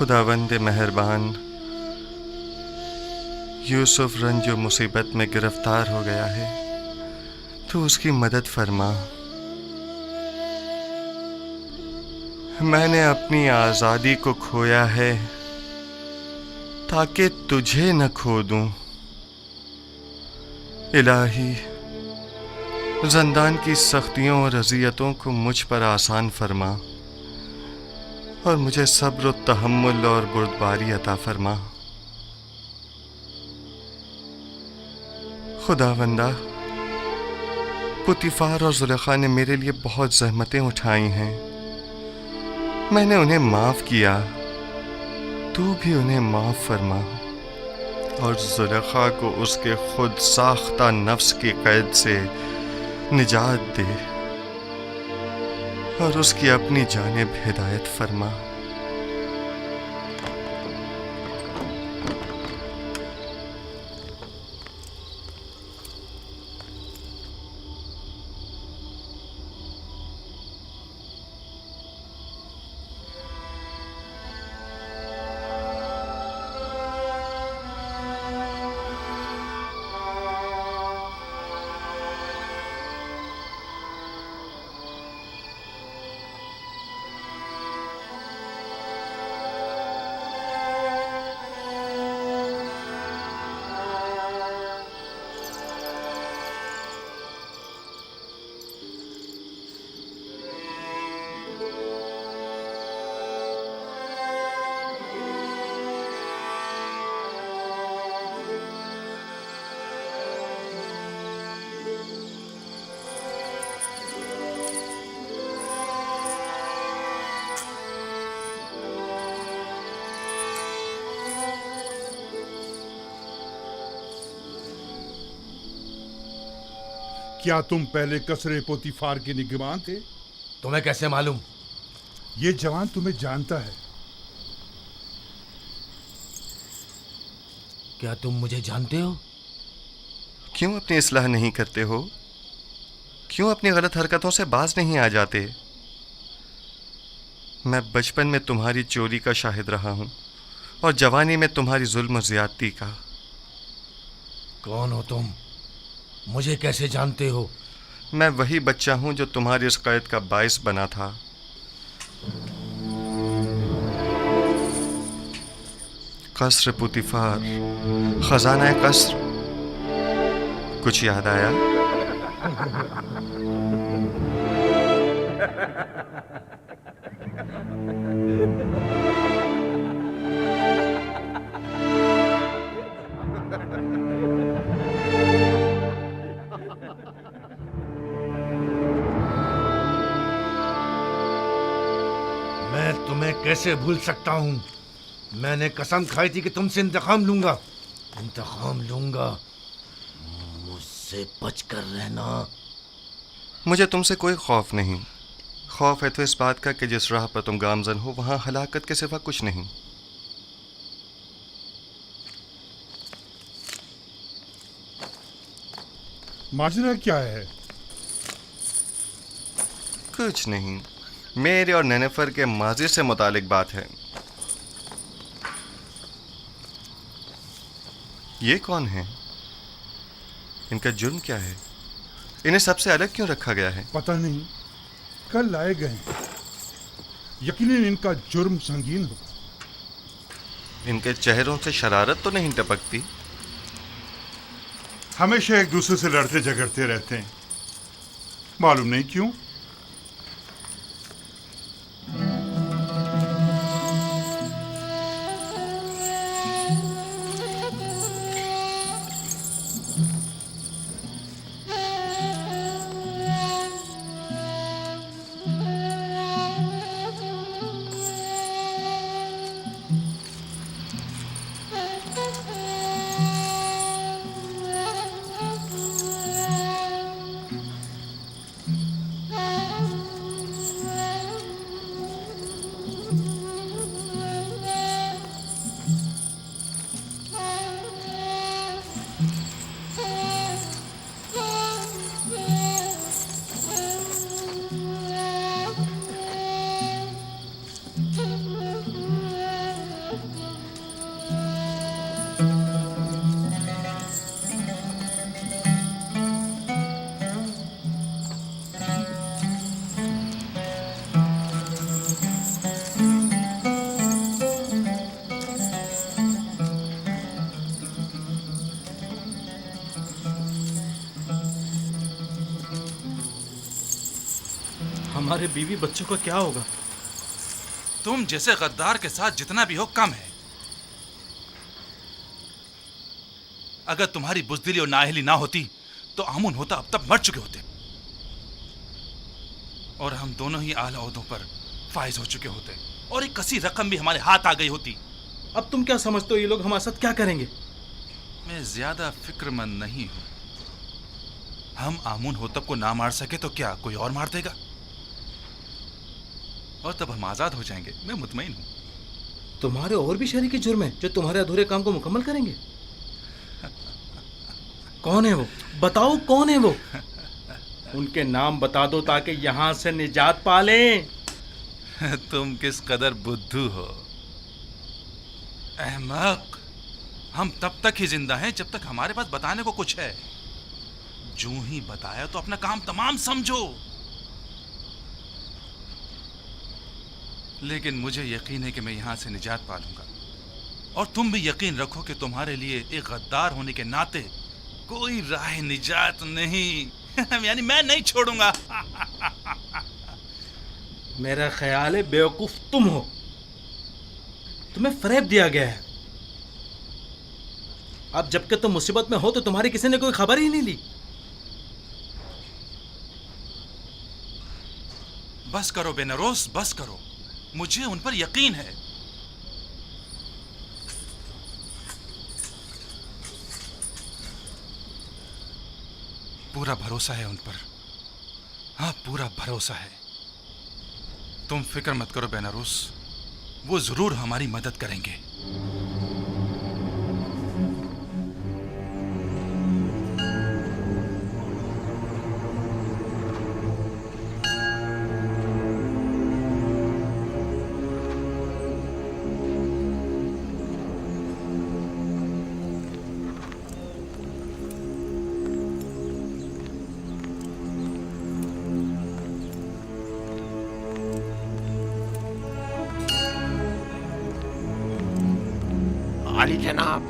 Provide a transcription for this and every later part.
खुदावंद मेहरबान, यूसुफ रंजो मुसीबत में गिरफ्तार हो गया है, तो उसकी मदद फरमा। मैंने अपनी आज़ादी को खोया है ताकि तुझे न खो दूं। इलाही, ज़ंदान की सख्तियों और अज़ियतों को मुझ पर आसान फरमा और मुझे सब्र और तहम्मुल और बुर्दबारी अता फरमा। खुदावंदा, पुतीफार और ज़ुलेखा ने मेरे लिए बहुत ज़हमतें उठाई हैं। मैंने उन्हें माफ़ किया, तू भी उन्हें माफ़ फरमा और ज़ुलेखा को उसके खुद साख्ता नफ्स की कैद से निजात दे और उसकी अपनी जानिब हिदायत फरमा। क्या तुम पहले कसरे पोतीफार के निगरान थे? तुम्हें कैसे मालूम? ये जवान तुम्हें जानता है। क्या तुम मुझे जानते हो? क्यों अपनी इस्लाह नहीं करते हो? क्यों अपनी गलत हरकतों से बाज नहीं आ जाते? मैं बचपन में तुम्हारी चोरी का शाहिद रहा हूं और जवानी में तुम्हारी जुल्म और ज्यादती का। कौन हो तुम? मुझे कैसे जानते हो? मैं वही बच्चा हूं जो तुम्हारी इस कैद का बाइस बना था। कसर पुतीफार, खजाना कसर, कुछ याद आया? मैं तुम्हें कैसे भूल सकता हूं? मैंने कसम खाई थी कि तुमसे इंतकाम लूंगा। इंतकाम लूंगा। मुझसे बचकर रहना। मुझे तुमसे कोई खौफ नहीं। खौफ है तो इस बात का कि जिस राह पर तुम गामजन हो वहां हलाकत के सिवा कुछ नहीं। माजरा क्या है? कुछ नहीं, मेरे और नेनेफर के माजी से मुतालिक बात है। ये कौन है? इनका जुर्म क्या है? इन्हें सबसे अलग क्यों रखा गया है? पता नहीं, कल लाए गए। यकीनन इनका जुर्म संगीन होगा। इनके चेहरों से शरारत तो नहीं टपकती? हमेशा एक दूसरे से लड़ते झगड़ते रहते हैं, मालूम नहीं क्यों। हमारे बीवी बच्चों का क्या होगा? तुम जैसे गद्दार के साथ जितना भी हो कम है। अगर तुम्हारी बुजदिली और नाअहली ना होती तो आमुन होता अब तक मर चुके होते, और हम दोनों ही आला ओहदों पर फाइज हो चुके होते, और एक कसी रकम भी हमारे हाथ आ गई होती। अब तुम क्या समझते हो ये लोग हमारे साथ क्या करेंगे? मैं ज्यादा फिक्रमंद नहीं हूं। हम आमुन होतब को ना मार सके तो क्या कोई और मार देगा, और तब हम आजाद हो जाएंगे। मैं मुतमईन हूं। तुम्हारे और भी शरीके जुर्म हैं जो तुम्हारे अधूरे काम को मुकम्मल करेंगे। कौन है वो? बताओ कौन है वो? उनके नाम बता दो ताकि यहां से निजात पा लें। तुम किस कदर बुद्धू हो अहमक। हम तब तक ही जिंदा हैं जब तक हमारे पास बताने को कुछ है। जो ही बताया तो अपना काम तमाम समझो। लेकिन मुझे यकीन है कि मैं यहां से निजात पा लूंगा, और तुम भी यकीन रखो कि तुम्हारे लिए एक गद्दार होने के नाते कोई राह निजात नहीं। यानी मैं नहीं छोड़ूंगा। मेरा ख्याल है बेवकूफ तुम हो। तुम्हें फरेब दिया गया है। अब जबकि तुम मुसीबत में हो तो तुम्हारी किसी ने कोई खबर ही नहीं ली। बस करो बेनरोस, बस करो। मुझे उन पर यकीन है। पूरा भरोसा है उन पर। हाँ, पूरा भरोसा है। तुम फिक्र मत करो बेनारूस, वो जरूर हमारी मदद करेंगे। अली जनाब,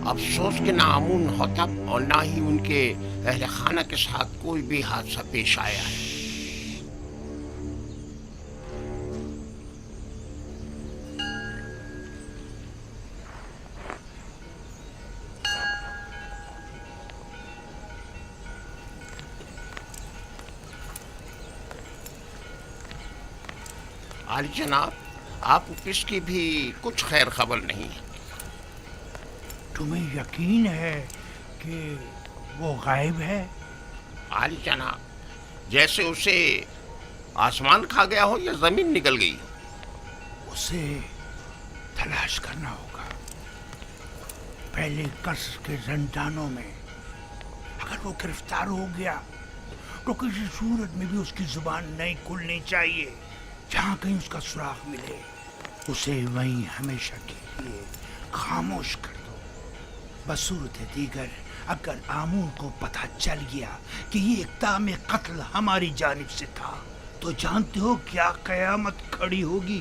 अफसोस के ना आमुन होतब और ना ही उनके अहले खाना के साथ कोई भी हादसा पेश आया है। अली जनाब, आपको किसकी भी कुछ खैर खबर नहीं है। तुम्हें यकीन है कि वो गायब है? आली जनाब, जैसे उसे आसमान खा गया हो या जमीन निकल गई हो। उसे तलाश करना होगा। पहले कसर के जंजानों में अगर वो गिरफ्तार हो गया तो किसी सूरत में भी उसकी जुबान नहीं खुलनी चाहिए। जहाँ कहीं उसका सुराग मिले उसे वहीं हमेशा के लिए खामोश कर दो। बसूरत दीगर अगर आमून को पता चल गया कि ये इक़दाम कत्ल हमारी जानिब से था तो जानते हो क्या कयामत खड़ी होगी।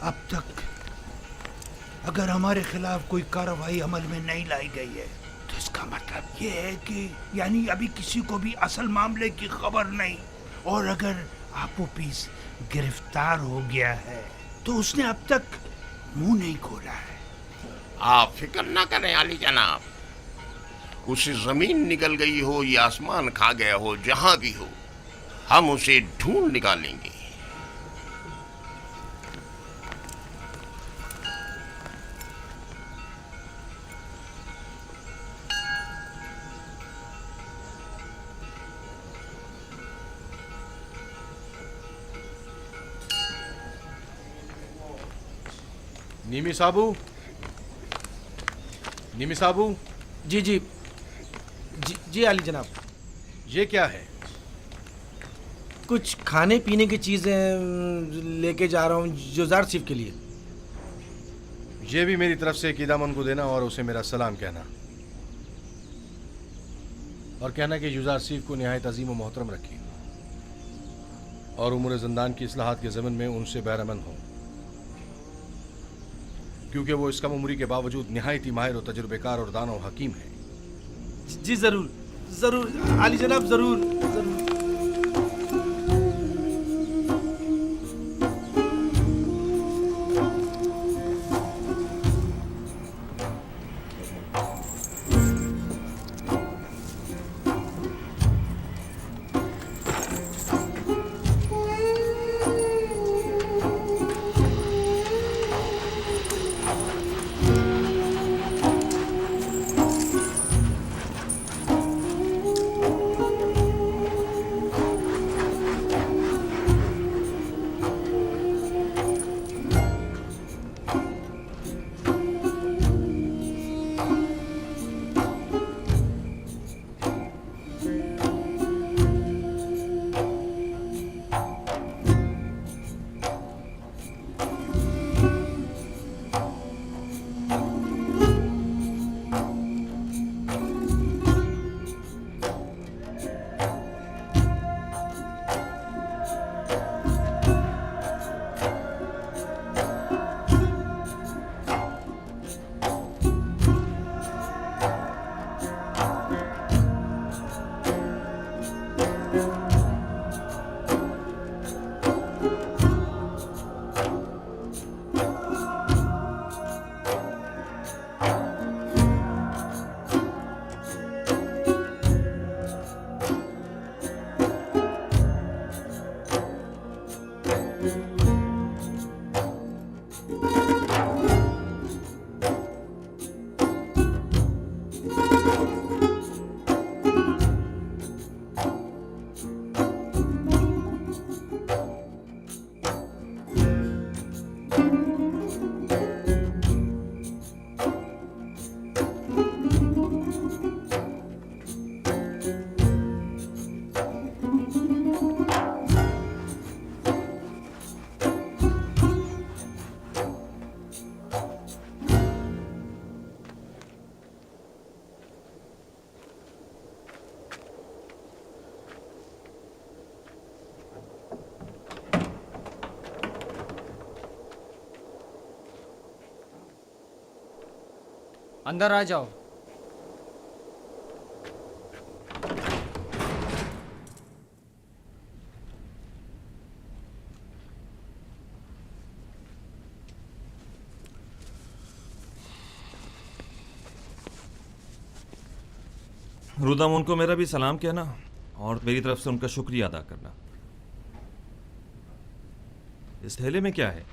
अब तक अगर हमारे खिलाफ कोई कार्रवाई अमल में नहीं लाई गई है तो इसका मतलब ये है कि यानी अभी किसी को भी असल मामले की खबर नहीं, और अगर आपो पीस गिरफ्तार हो गया है तो उसने अब तक मुंह नहीं खोला है। आप फिक्र ना करें आली जनाब, उसे जमीन निकल गई हो या आसमान खा गया हो, जहां भी हो हम उसे ढूंढ निकालेंगे। निमी साबू, निमी साबू। जी जी जी जी आली जनाब। ये क्या है? कुछ खाने पीने की चीज़ें लेके जा रहा हूँ जुजार सिफ के लिए। ये भी मेरी तरफ से कीदामन को देना और उसे मेरा सलाम कहना, और कहना कि युजार सिफ को निहायत अजीम व मोहतरम रखी और उम्र ज़िंदान की इस्लाहात के ज़मन में उनसे बैरमन हो, क्योंकि वो इस कम उम्री के बावजूद निहायत ही माहिर और तजुर्बेकार और दाना और हकीम है। जी ज़रूर ज़रूर आली जनाब, ज़रूर ज़रूर। अंदर आ जाओ। रुदामुन को मेरा भी सलाम कहना और मेरी तरफ से उनका शुक्रिया अदा करना। इस थैले में क्या है?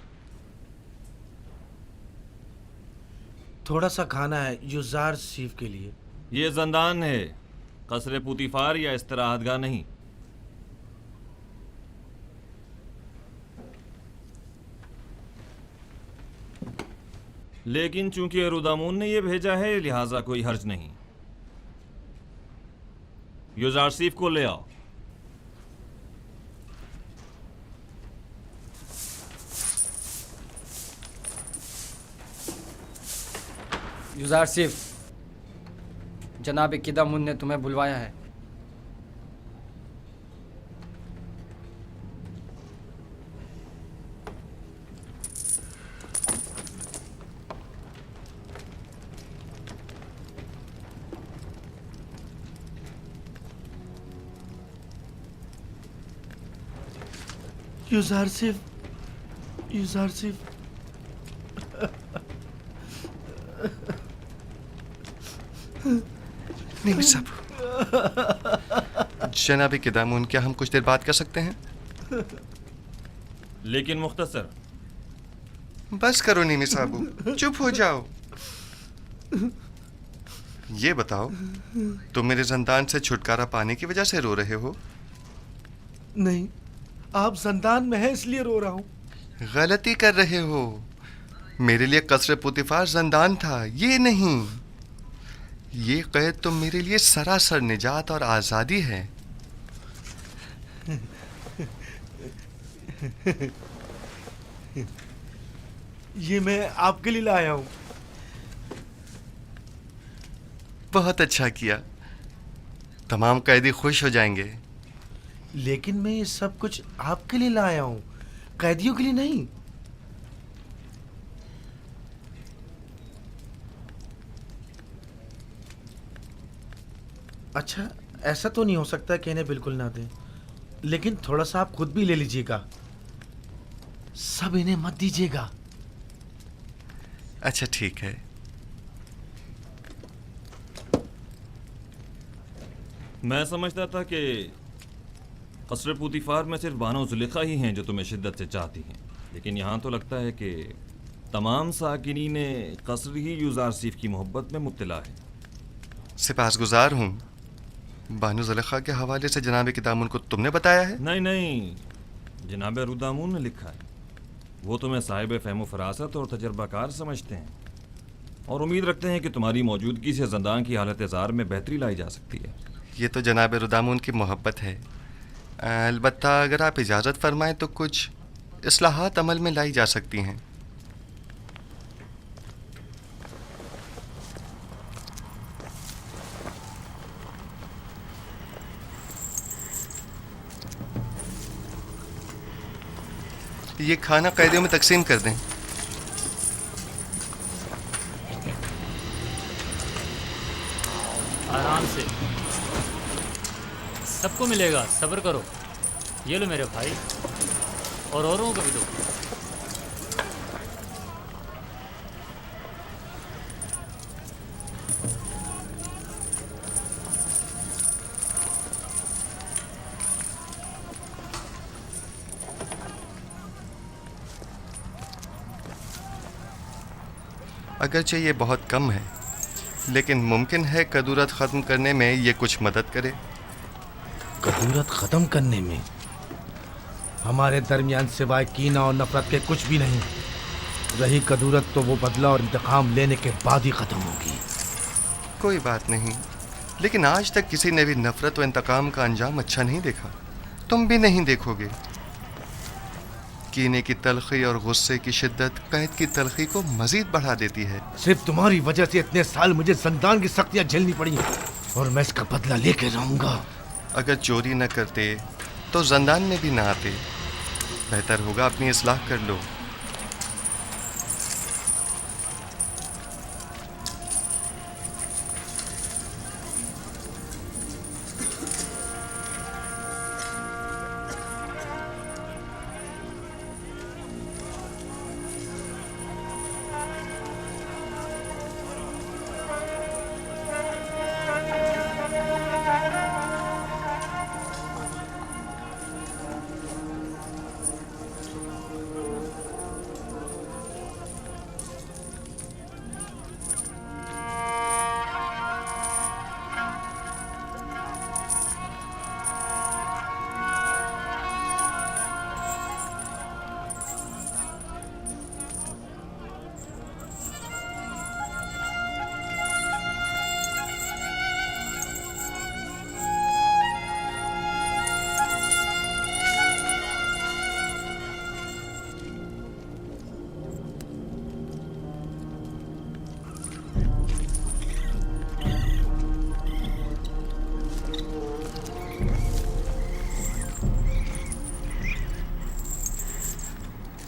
थोड़ा सा खाना है युजार सीफ के लिए। ये जंदान है, कसरे पुतिफार या इस्तराहतगाह नहीं। लेकिन चूंकि रुदामुन ने ये भेजा है लिहाजा कोई हर्ज नहीं। युजारसीफ को ले आओ। युजारसीफ, जनाब किदामुन ने तुम्हें बुलवाया है। युजारसीफ, युजारसीफ, नहीं साहब। जनाब किदामुन, क्या हम कुछ देर बात कर सकते हैं? लेकिन मुख्तसर। बस करो नीमी साहब, चुप हो जाओ। ये बताओ, तुम मेरे जंदान से छुटकारा पाने की वजह से रो रहे हो? नहीं, आप जंदान में हैं इसलिए रो रहा हूं। गलती कर रहे हो। मेरे लिए कसर पुतिफार जंदान था, ये नहीं। ये कैद तो मेरे लिए सरासर निजात और आज़ादी है। ये मैं आपके लिए लाया हूं। बहुत अच्छा किया, तमाम कैदी खुश हो जाएंगे। लेकिन मैं ये सब कुछ आपके लिए लाया हूं, कैदियों के लिए नहीं। अच्छा, ऐसा तो नहीं हो सकता कि इन्हें बिल्कुल ना दें, लेकिन थोड़ा सा आप खुद भी ले लीजिएगा। सब इन्हें मत दीजिएगा। अच्छा ठीक है। मैं समझता था कि कसर पुतिफार में सिर्फ बानो जुलेखा ही हैं जो तुम्हें शिद्दत से चाहती हैं, लेकिन यहाँ तो लगता है कि तमाम साकिनीन कसर ही युजारसीफ की मोहब्बत में मुब्तला है। सिपासगुजार हूँ। बानो जुलेखा के हवाले से जनाब किदामुन को तुमने बताया है? नहीं नहीं, जनाब रुदामुन ने लिखा है। वो तुम्हें साहिब फ़हम फरासत और तजर्बाकार समझते हैं और उम्मीद रखते हैं कि तुम्हारी मौजूदगी से जंदान की हालत ज़ार में बेहतरी लाई जा सकती है। ये तो जनाब रुदामुन की मोहब्बत है। अलबत्ता अगर आप इजाज़त फरमाएं तो कुछ इस्लाहात अमल में लाई जा सकती हैं। ये खाना कैदियों में तकसीम कर दें। आराम से, सबको मिलेगा, सब्र करो। ये लो मेरे भाई, और औरों को भी दो। अगरचे ये बहुत कम है, लेकिन मुमकिन है कदूरत ख़त्म करने में ये कुछ मदद करे। कदूरत ख़त्म करने में? हमारे दरमियान सिवाय कीना और नफरत के कुछ भी नहीं। रही कदूरत तो वो बदला और इंतकाम लेने के बाद ही ख़त्म होगी। कोई बात नहीं, लेकिन आज तक किसी ने भी नफरत व इंतकाम का अंजाम अच्छा नहीं देखा। तुम भी नहीं देखोगे। कीने की तलखी और गुस्से की शिद्दत कैद की तलखी को मजीद बढ़ा देती है। सिर्फ तुम्हारी वजह से इतने साल मुझे जंदान की सख्तियां झेलनी पड़ी और मैं इसका बदला लेके रहूंगा। अगर चोरी न करते तो जंदान में भी ना आते। बेहतर होगा अपनी इस्लाह कर लो।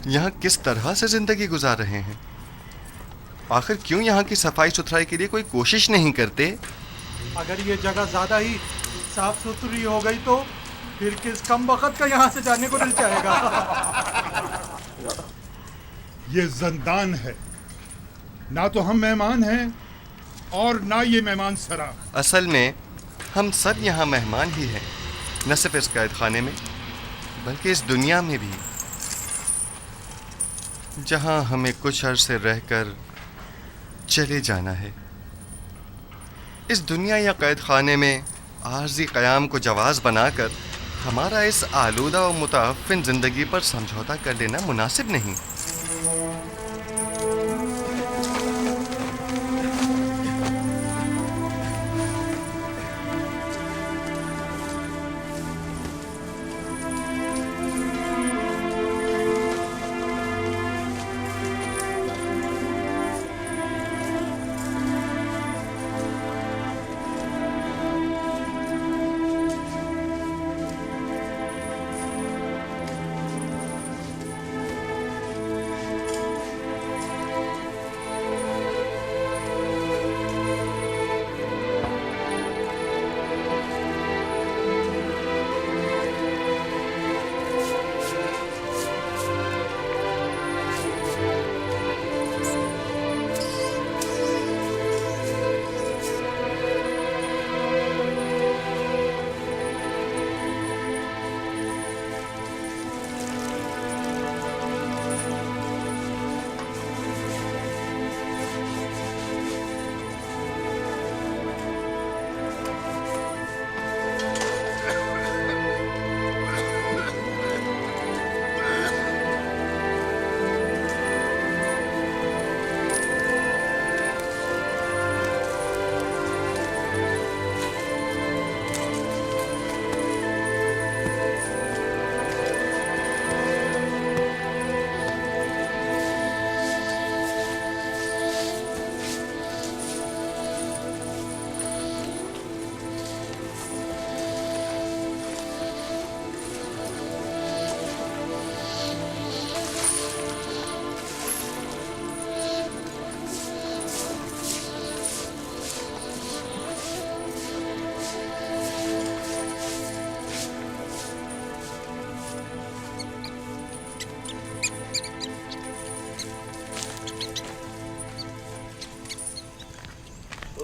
यहाँ किस तरह से जिंदगी गुजार रहे हैं? आखिर क्यों यहाँ की सफाई सुथराई के लिए कोई कोशिश नहीं करते? अगर ये जगह ज्यादा ही साफ सुथरी हो गई तो फिर किस कम वक्त का यहाँ से जाने को दिल चाहेगा। ये जिंदान है, ना तो हम मेहमान हैं और ना ये मेहमान सरा। असल में हम सब यहाँ मेहमान ही हैं, न सिर्फ इस कैद खाने में बल्कि इस दुनिया में भी, जहाँ हमें कुछ अरसे रहकर चले जाना है। इस दुनिया या कैद खाने में आर्जी क़याम को जवाज़ बनाकर हमारा इस आलूदा और मुताफ़िन ज़िंदगी पर समझौता कर लेना मुनासिब नहीं।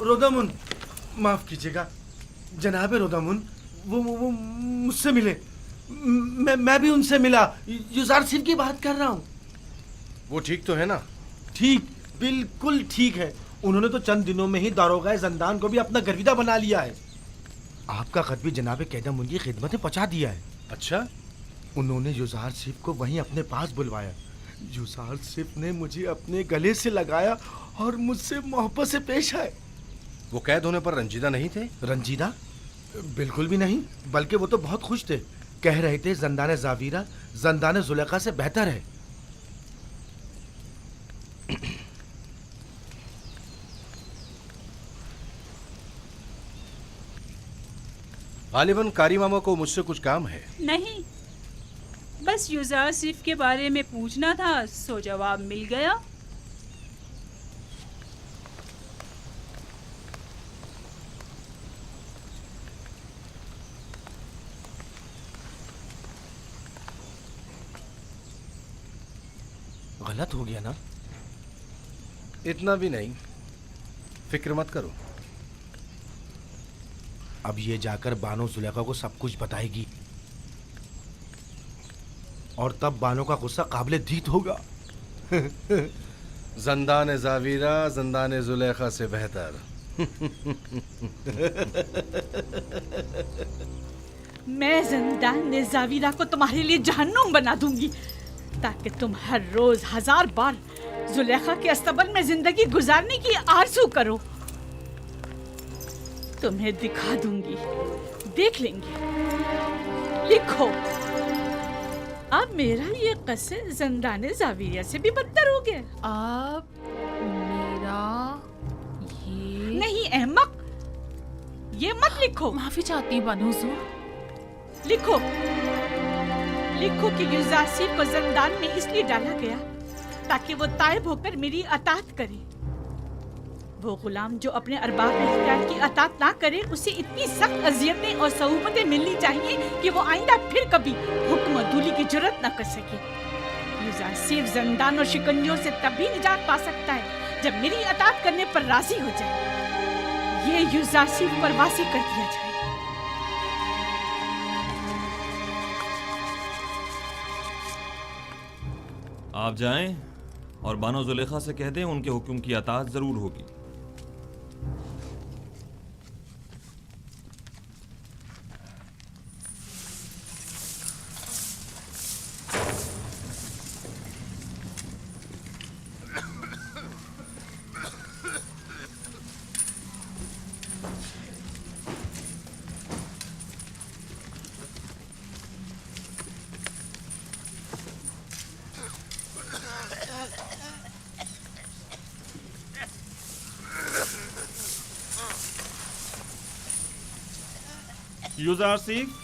रोदामुन, माफ कीजिएगा जनाब रोदामुन, वो मुझसे मिले। मैं भी उनसे मिला। युजारसिफ की बात कर रहा हूँ। वो ठीक तो है ना? ठीक, बिल्कुल ठीक है। उन्होंने तो चंद दिनों में ही दारोगा ज़ंदान को भी अपना गर्विदा बना लिया है। आपका खत भी जनाब कैदम की खिदमत में पहुंचा दिया है। अच्छा? उन्होंने युजारसिफ को वहीं अपने पास बुलवाया। युजारसिफ ने मुझे अपने गले से लगाया और मुझसे मोहब्बत से पेश आए। वो कैद होने पर रंजीदा नहीं थे? रंजीदा? बिल्कुल भी नहीं, बल्कि वो तो बहुत खुश थे। कह रहे थे ज़ंदान ज़ावीरा ज़ंदान ज़ुलेखा से बेहतर है। गालिबन कारी मामा को मुझसे कुछ काम है। नहीं, बस युजारसिफ के बारे में पूछना था, सो जवाब मिल गया। गलत हो गया ना? इतना भी नहीं, फिक्र मत करो। अब ये जाकर बानो जुलेखा को सब कुछ बताएगी और तब बानो का गुस्सा काबिले दीद होगा। ज़ंदान ज़ावीरा ज़ंदान ज़ुलेखा से बेहतर। मैं ज़ंदान ज़ावीरा को तुम्हारे लिए जहन्नुम बना दूंगी, ताकि तुम हर रोज 1000 बार जुलेखा के अस्तबल में जिंदगी गुजारने की आरज़ू करो। तुम्हें दिखा दूंगी, देख लेंगे। लिखो, अब मेरा ये कस्से ज़ंदान ज़ावीरा से भी बदतर हो गया। अब मेरा ये नहीं अहमक, ये मत लिखो। माफी चाहती हूँ बानो हुजूर। लिखो, लिखो कि युजारसीफ को जिंदान में इसलिए डाला गया ताकि वो ताइब होकर मेरी अतात करे। वो गुलाम जो अपने अरबाब इख्तियार की अतात ना करे, उसे इतनी सख्त अजियतें और सहूमतें मिलनी चाहिए कि वो आइंदा फिर कभी हुक्म दूली की जुर्रत न कर सके। युजारसीफ जिंदान और शिकंजों से तभी निजात पा सकता है जब मेरी अतात करने पर राजी हो जाए। ये युजारसीफ पर वासी कर दिया जाए। आप जाएं और बानो जुलेखा से कह दें उनके हुक्म की अताअत जरूर होगी। युजारसीफ,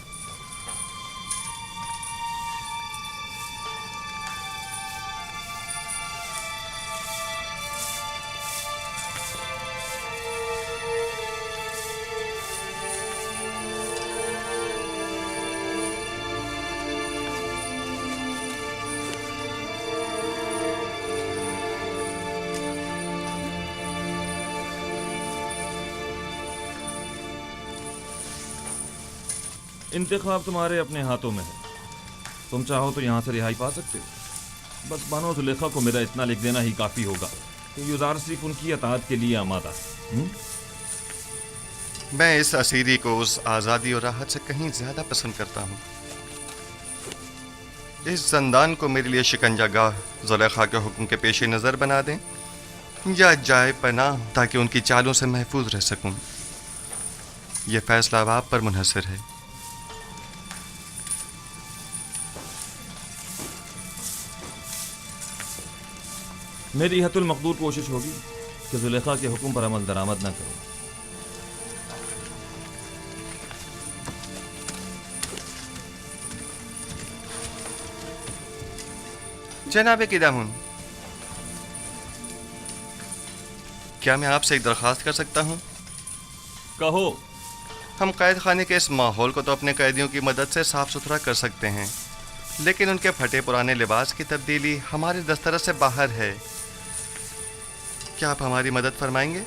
इंतखाब तुम्हारे अपने हाथों में है। तुम चाहो तो यहाँ से रिहाई पा सकते हो। बस बानो जुलेखा को मेरा इतना लिख देना ही काफ़ी होगा कि युजारसीफ उनकी अताअत के लिए आमादा। मैं इस असीरी को उस आज़ादी और राहत से कहीं ज़्यादा पसंद करता हूँ। इस जिंदान को मेरे लिए शिकंजागाह जुलेखा के हुक्म के पेश नज़र बना दें या जाए पनाह ताकि उनकी चालों से महफूज रह सकूँ। यह फैसला अब आप पर मुनहसर है। मेरी हतुल मकदूर कोशिश होगी कि जुलेखा के हुक्म पर अमल दरामद न करो। जनाब किदामुन, क्या मैं आपसे एक दरख्वास्त कर सकता हूँ? कहो। हम कैद खाने के इस माहौल को तो अपने कैदियों की मदद से साफ सुथरा कर सकते हैं, लेकिन उनके फटे पुराने लिबास की तब्दीली हमारे दस्तरस से बाहर है। क्या आप हमारी मदद फरमाएंगे?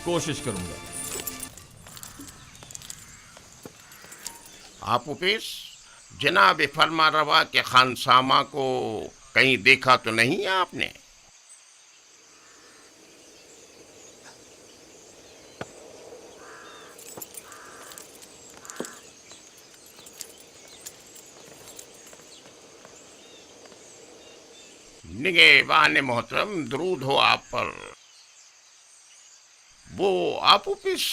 कोशिश करूंगा। आप उपेश, जनाब फरमा रवा के खानसामा को कहीं देखा तो नहीं है आपने? निगहबान मोहतरम, दरूद हो आप पर। वो आप उपिस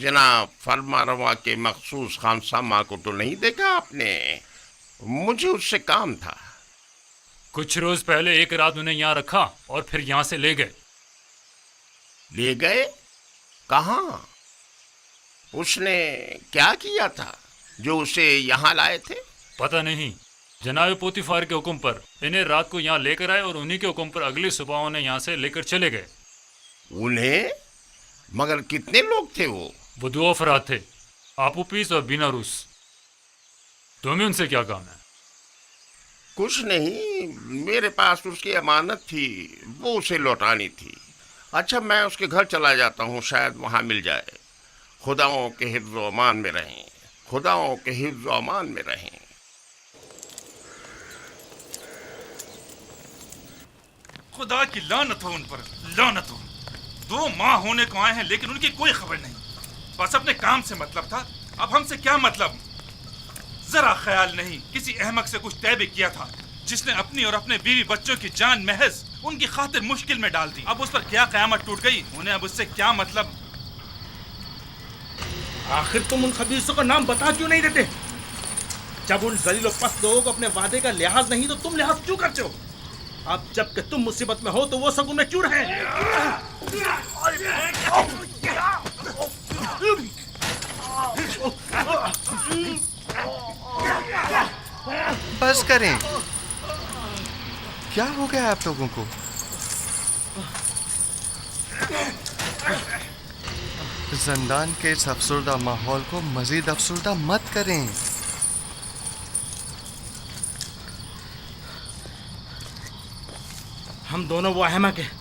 जनाब फरमा रवा के मखसूस खानसामा को तो नहीं देखा आपने? मुझे उससे काम था। कुछ रोज पहले एक रात उन्हें यहाँ रखा और फिर यहाँ से ले गए। ले गए? कहाँ? उसने क्या किया था जो उसे यहाँ लाए थे? पता नहीं। जनाब पोतीफार के हुक्म पर इन्हें रात को यहाँ लेकर आए और उन्हीं के हुक्म पर अगली सुबह उन्हें यहाँ से लेकर चले गए। उन्हें? मगर कितने लोग थे वो? वो 2 अफराद थे, आपूपीस और बीनारूस। तुम्हें उनसे क्या काम है? कुछ नहीं, मेरे पास उसकी अमानत थी, वो उसे लौटानी थी। अच्छा, मैं उसके घर चला जाता हूँ, शायद वहाँ मिल जाए। खुदाओं के हिफ्ज़ व अमान में रहें, खुदाओं के हिफ्ज़ व अमान में रहें। खुदा की लानत हो उन पर, लानत हो। 2 माह होने को आए हैं लेकिन उनकी कोई खबर नहीं। बस अपने काम से मतलब था, अब हमसे क्या मतलब? जरा ख्याल नहीं किसी अहमक से कुछ तय भी किया था जिसने अपनी और अपने बीवी बच्चों की जान महज उनकी खातिर मुश्किल में डाल दी। अब उस पर क्या कयामत टूट गई? उन्हें अब उससे क्या मतलब? आखिर तुम उन खबीसों का नाम बता क्यों नहीं देते? जब उन जलील और पस्त लोगों को अपने वादे का लिहाज नहीं तो तुम लिहाज क्यों करते हो? अब जबकि तुम मुसीबत में हो तो वो सब उनमें क्यों रहे? बस करें। क्या हो गया आप लोगों को? जिंदान के इस अफसरदा माहौल को मजीद अफसरदा मत करें। हम दोनों वो अहमक हैं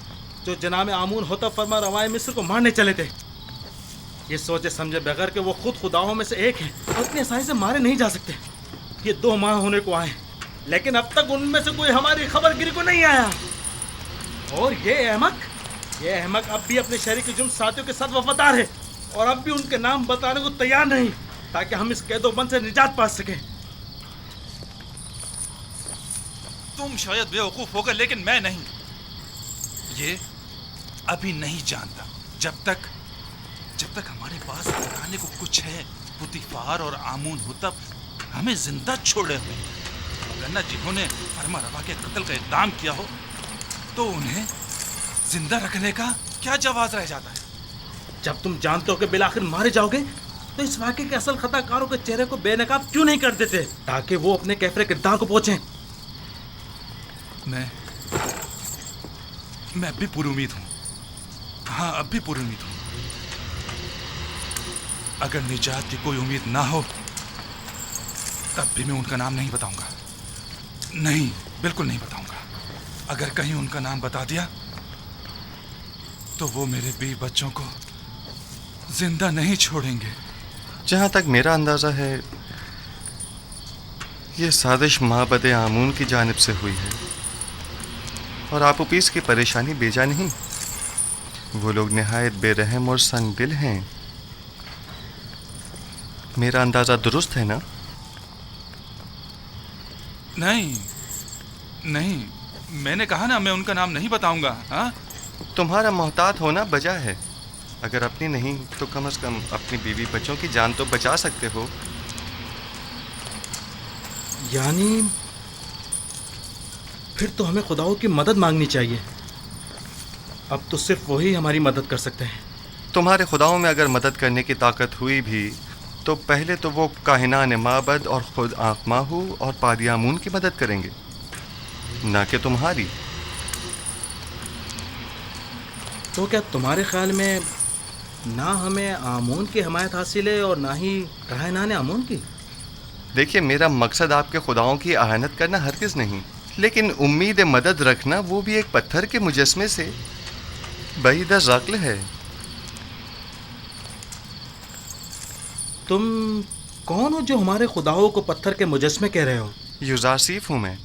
जो जनाब आमून होता फरमा रवाए मिस्र को मारने चले थे। ये सोचे समझे बगैर कि वो खुद खुदाओं में से एक है और इतनी आसानी से मारे नहीं जा सकते। ये 2 माह होने को आए, लेकिन अब तक उनमें से कोई हमारी खबरगिरी को नहीं आया। और ये अहमक अब भी अपने शरीक जुर्म साथियों के साथ वफादार है और अब भी उनके नाम बताने को तैयार नहीं, ताकि हम इस कैदोबंद से निजात पा सकें। तुम शायद बेवकूफ होगा, लेकिन मैं नहीं। ये अभी नहीं जानता। जब तक हमारे पास बताने को कुछ है, पुतीफार और आमून हुतब हमें जिंदा छोड़े हुए हैं। वरना जिन्होंने फरमा रवा के कत्ल का इक़दाम किया हो तो उन्हें जिंदा रखने का क्या जवाब रह जाता है? जब तुम जानते हो कि बिलाखिर मारे जाओगे तो इस वाक़े के असल खताकारों के चेहरे को बेनकाब क्यों नहीं कर देते, ताकि वो अपने कैफरे किरदार को पहुंचे। मैं अब भी पुरुमीद हूँ। हाँ, अब भी पुरुमीद हूँ। अगर निजात की कोई उम्मीद ना हो तब भी मैं उनका नाम नहीं बताऊंगा। नहीं, बिल्कुल नहीं बताऊंगा। अगर कहीं उनका नाम बता दिया तो वो मेरे 20 बच्चों को जिंदा नहीं छोड़ेंगे। जहाँ तक मेरा अंदाज़ा है, ये साजिश माबद आमून की जानिब से हुई है और आपूपीस की परेशानी बेजा नहीं। वो लोग निहायत बेरहम और संगदिल हैं। मेरा अंदाज़ा दुरुस्त है ना? नहीं, मैंने कहा ना, मैं उनका नाम नहीं बताऊंगा। हाँ, तुम्हारा मोहतात होना बजा है। अगर अपनी नहीं तो कम से कम अपनी बीवी बच्चों की जान तो बचा सकते हो। यानी फिर तो हमें खुदाओं की मदद मांगनी चाहिए। अब तो सिर्फ वही हमारी मदद कर सकते हैं। तुम्हारे खुदाओं में अगर मदद करने की ताकत हुई भी तो पहले तो वो काहिनान माबद और खुद आँखमाहू और पादियामून की मदद करेंगे, ना कि तुम्हारी। तो क्या तुम्हारे ख्याल में ना हमें आमून की हमायत हासिल है और ना ही काहिनान आमून की? देखिए, मेरा मकसद आपके खुदाओं की आहानत करना हरगिज़ नहीं, लेकिन उम्मीद मदद रखना वो भी एक पत्थर के मुजस्मे से बईद अक़्ल है। तुम कौन हो जो हमारे खुदाओं को पत्थर के मुजस्मे कह रहे हो? युज़ारसीफ हूँ मैं।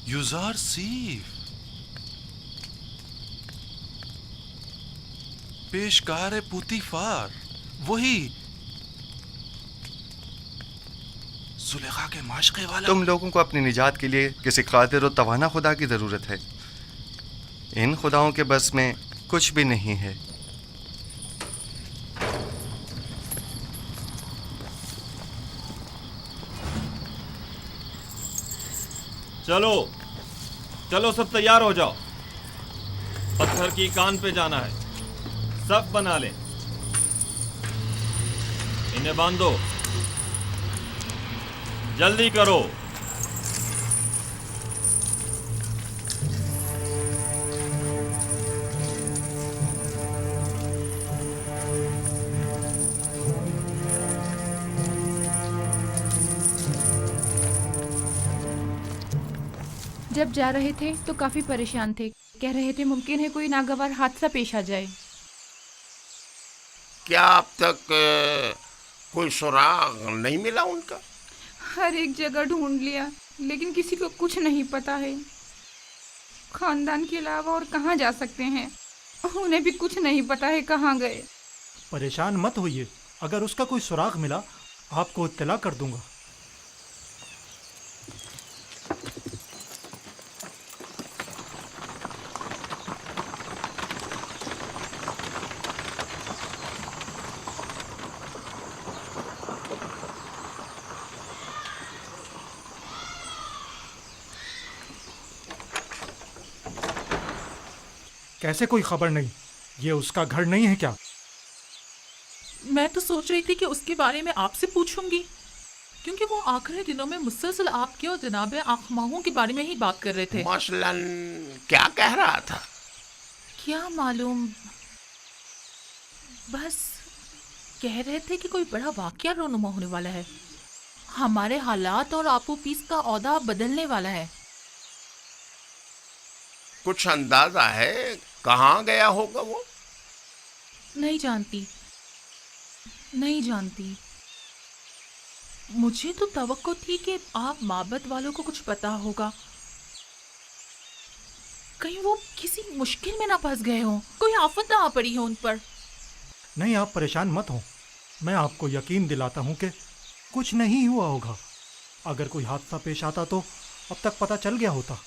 युज़ारसीफ, पेशकार पुतीफार, वही जुलेखा के माशक़े वाला। तुम लोगों को अपनी निजात के लिए किसी कादिर और तवाना खुदा की ज़रूरत है। इन खुदाओं के बस में कुछ भी नहीं है। चलो सब तैयार हो जाओ। पत्थर की कान पे जाना है। सब बना ले। इन्हें बांधो, जल्दी करो। जब जा रहे थे तो काफी परेशान थे। कह रहे थे मुमकिन है कोई नागवार हादसा पेश आ जाए। क्या अब तक कोई सुराग नहीं मिला उनका? हर एक जगह ढूंढ लिया, लेकिन किसी को कुछ नहीं पता है। खानदान के अलावा और कहाँ जा सकते हैं? उन्हें भी कुछ नहीं पता है कहाँ गए। परेशान मत होइए, अगर उसका कोई सुराग मिला आपको इत्तला कर दूंगा। कैसे कोई खबर नहीं? ये उसका घर नहीं है क्या? मैं तो सोच रही थी कि उसके बारे में आपसे पूछूंगी। क्योंकि वो आखिरी दिनों में मुसलसल आपके और जनाब आखमाहों के बारे में ही बात कर रहे थे। मसलन क्या कह रहा था? क्या मालूम, बस कह रहे थे कि कोई बड़ा वाकया रोनुमा होने वाला है, हमारे हालात और आपो पीस का औदा बदलने वाला है। कुछ अंदाजा है कहाँ गया होगा वो? नहीं जानती, नहीं जानती। मुझे तो तवक्को थी कि आप माबद वालों को कुछ पता होगा, कहीं वो किसी मुश्किल में ना फंस गए हों, कोई आफत ना आ पड़ी हो उन पर। नहीं, आप परेशान मत हो, मैं आपको यकीन दिलाता हूँ कि कुछ नहीं हुआ होगा। अगर कोई हादसा पेश आता तो अब तक पता चल गया होता।